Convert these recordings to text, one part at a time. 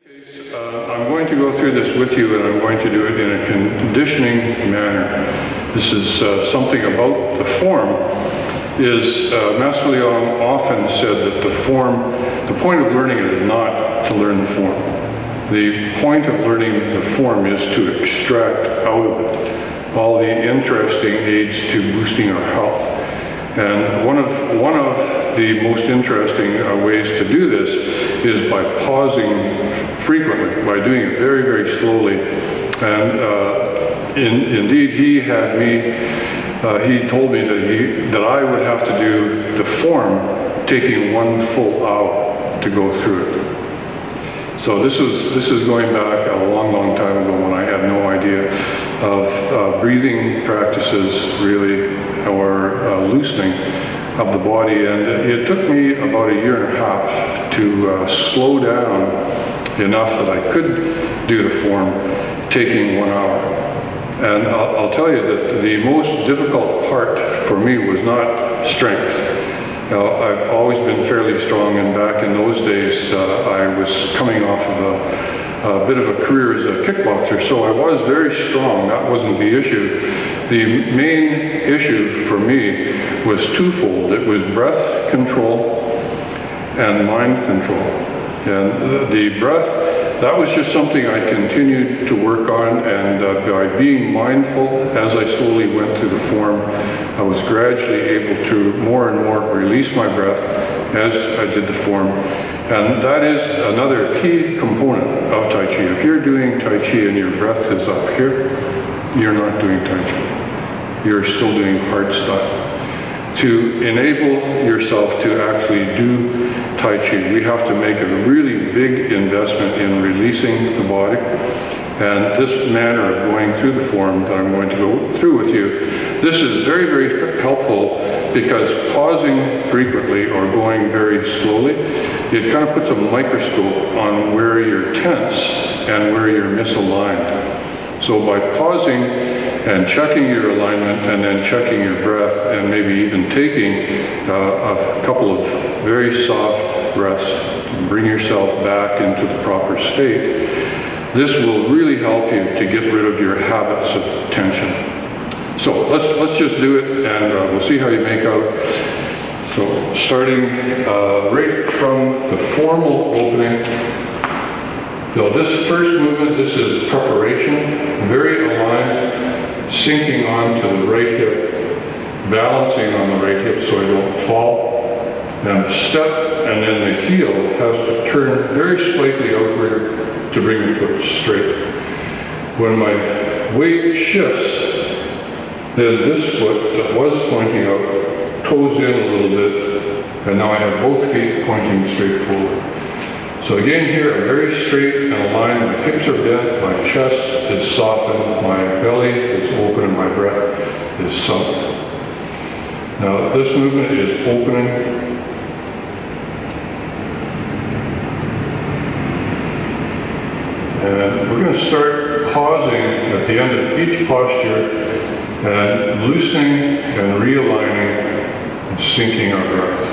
I'm going to go through this with you, and I'm going to do it in a conditioning manner. This is something about the form. Master Leon often said that the point of learning it is not to learn the form. The point of learning the form is to extract out of it all the interesting aids to boosting our health. And one of the most interesting ways to do this is by pausing frequently, by doing it very, very slowly. And indeed, he had me. He told me that I would have to do the form taking 1 full hour to go through it. So this is going back a long, long time ago when I had no idea of breathing practices really, or loosening of the body. And it took me about 1.5 years to slow down enough that I could do the form taking 1 hour. And I'll tell you that the most difficult part for me was not strength. I've always been fairly strong, and back in those days I was coming off of a bit of a career as a kickboxer, so I was very strong. That wasn't the issue. The main issue for me was twofold. It was breath control and mind control. And the breath, that was just something I continued to work on, and by being mindful as I slowly went through the form, I was gradually able to more and more release my breath as I did the form. And that is another key component of Tai Chi. If you're doing Tai Chi and your breath is up here, you're not doing Tai Chi. You're still doing hard style. To enable yourself to actually do Tai Chi, we have to make a really big investment in releasing the body. And this manner of going through the form that I'm going to go through with you, this is very, very helpful, because pausing frequently or going very slowly, it kind of puts a microscope on where you're tense and where you're misaligned. So by pausing and checking your alignment and then checking your breath and maybe even taking a couple of very soft breaths to bring yourself back into the proper state, this will really help you to get rid of your habits of tension. So let's just do it, and we'll see how you make out. So starting right from the formal opening. So this first movement, this is preparation, very aligned, sinking onto the right hip, balancing on the right hip so I don't fall. Then step, and then the heel has to turn very slightly outward to bring the foot straight. When my weight shifts, then this foot that was pointing out toes in a little bit, and now I have both feet pointing straight forward. So again here, I'm very straight and aligned. My hips are bent, my chest is softened, my belly is open, and my breath is sunk. Now this movement is opening. And we're going to start pausing at the end of each posture and loosening and realigning and sinking our breath.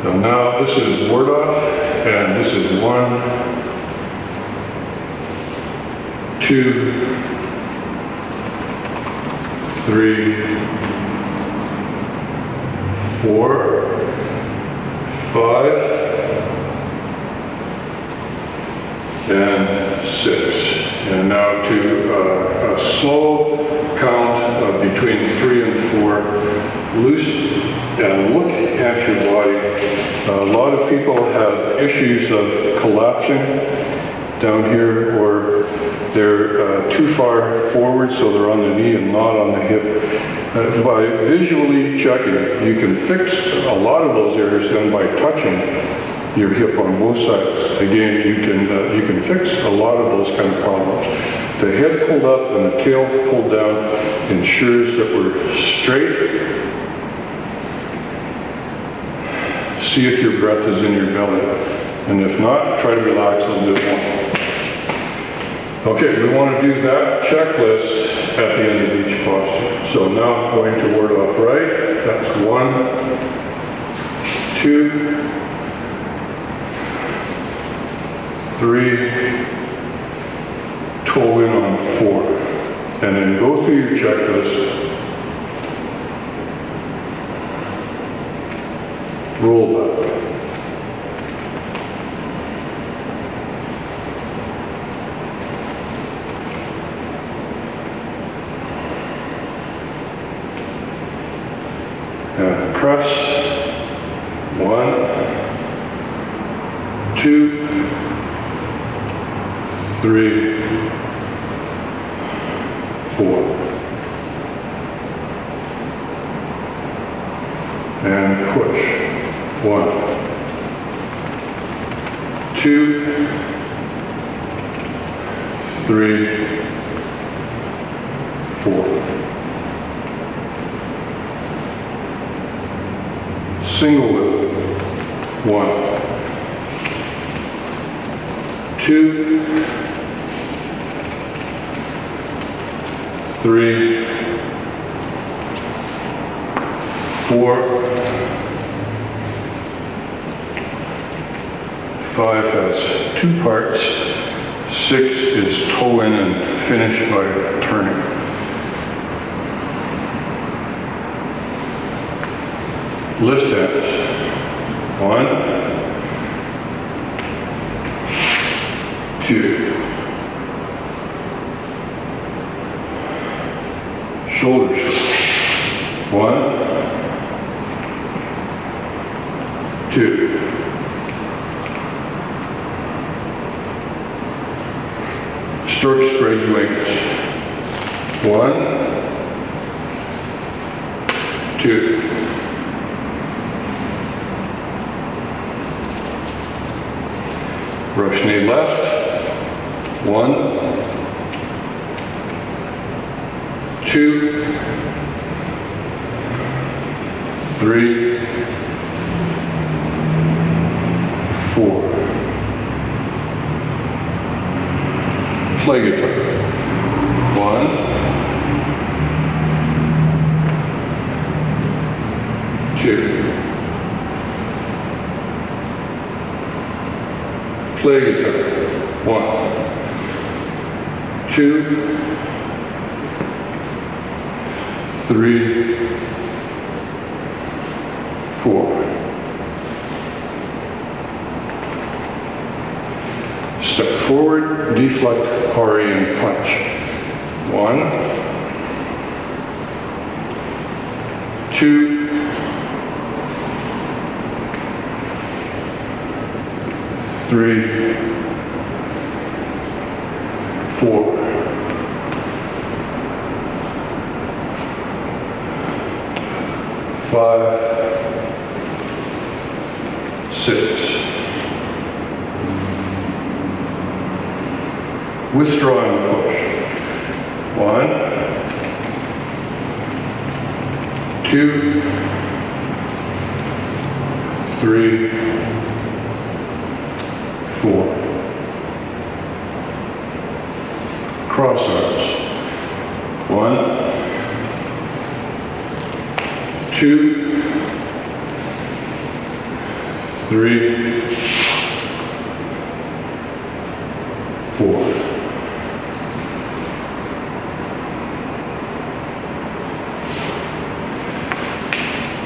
So now this is word off, and this is 1, 2, 3, 4, 5, and 6. And now to a slow count of between 3 and 4. Loose and look at your body. A lot of people have issues of collapsing down here, or they're too far forward, so they're on the knee and not on the hip. By visually checking, you can fix a lot of those areas, and by touching your hip on both sides, again, you can fix a lot of those kind of problems. The head pulled up and the tail pulled down ensures that we're straight. See if your breath is in your belly. And if not, try to relax a little bit more. Okay, we want to do that checklist at the end of each posture. So now going to word off right. That's 1, 2, 3, toe in on 4. And then go through your checklist, roll back. And press 1, 2, 3, 4. And push. 1, 2, 3, 4. Single lift. 1, 2, 3, 4, 5 has 2 parts, 6 is toe in and finish by turning. Lift hands. 1, 2. Shoulders. 1, 2. Stroke spread your wings. 1, 2. Brush knee left. 1, 2, 3, 4. Play guitar. 1, 2. Play guitar. 1, 2, 3, 4. Step forward, deflect, hurry, and punch. 1, 2, 3, 4. 5, 6. Withdraw and push. 1, 2, 3, 4. Cross arms. 1, 2, 3, 4.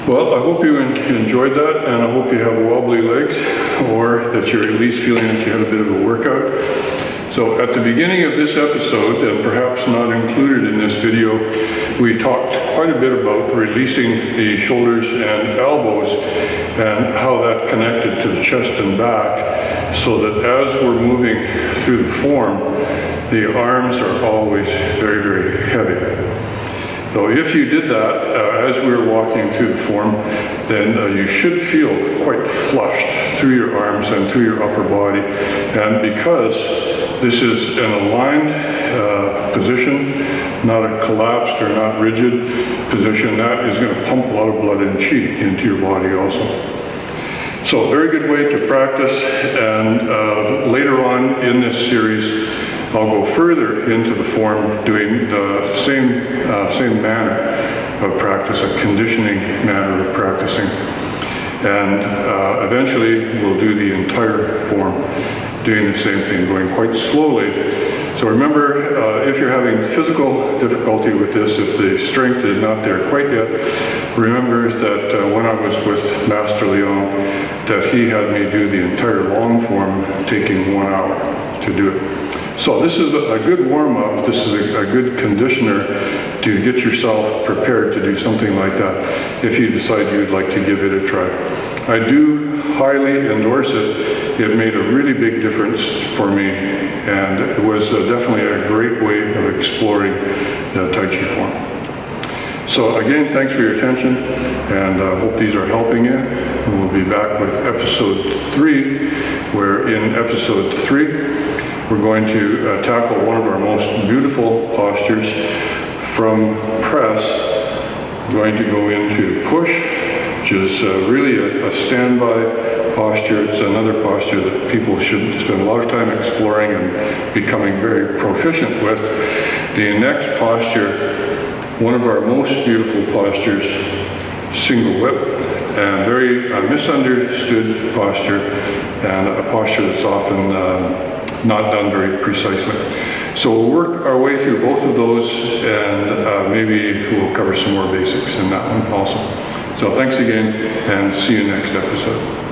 Well, I hope you enjoyed that, and I hope you have wobbly legs, or that you're at least feeling that you had a bit of a workout. So at the beginning of this episode, and perhaps not included in this video, we talked quite a bit about releasing the shoulders and elbows and how that connected to the chest and back, so that as we're moving through the form, the arms are always very, very heavy. So if you did that as we were walking through the form, then you should feel quite flushed through your arms and through your upper body. And because this is an aligned position, not a collapsed or not rigid position, that is going to pump a lot of blood and qi into your body also. So very good way to practice, and later on in this series I'll go further into the form, doing the same manner of practice, a conditioning manner of practicing. And eventually we'll do the entire form. doing the same thing, going quite slowly. So remember, if you're having physical difficulty with this, if the strength is not there quite yet, remember that when I was with Master Leon, that he had me do the entire long form, taking 1 hour to do it. So this is a good warm-up, this is a good conditioner to get yourself prepared to do something like that if you decide you'd like to give it a try. I do highly endorse it. It made a really big difference for me, and it was definitely a great way of exploring the Tai Chi form. So again, thanks for your attention, and I hope these are helping you. We'll be back with episode 3, where in episode 3, we're going to tackle one of our most beautiful postures from press. We're going to go into push, which is really a standby posture. It's another posture that people should spend a lot of time exploring and becoming very proficient with. The next posture, one of our most beautiful postures, single whip, and very misunderstood posture, and a posture that's often not done very precisely. So we'll work our way through both of those, and maybe we'll cover some more basics in that one also. So thanks again, and see you next episode.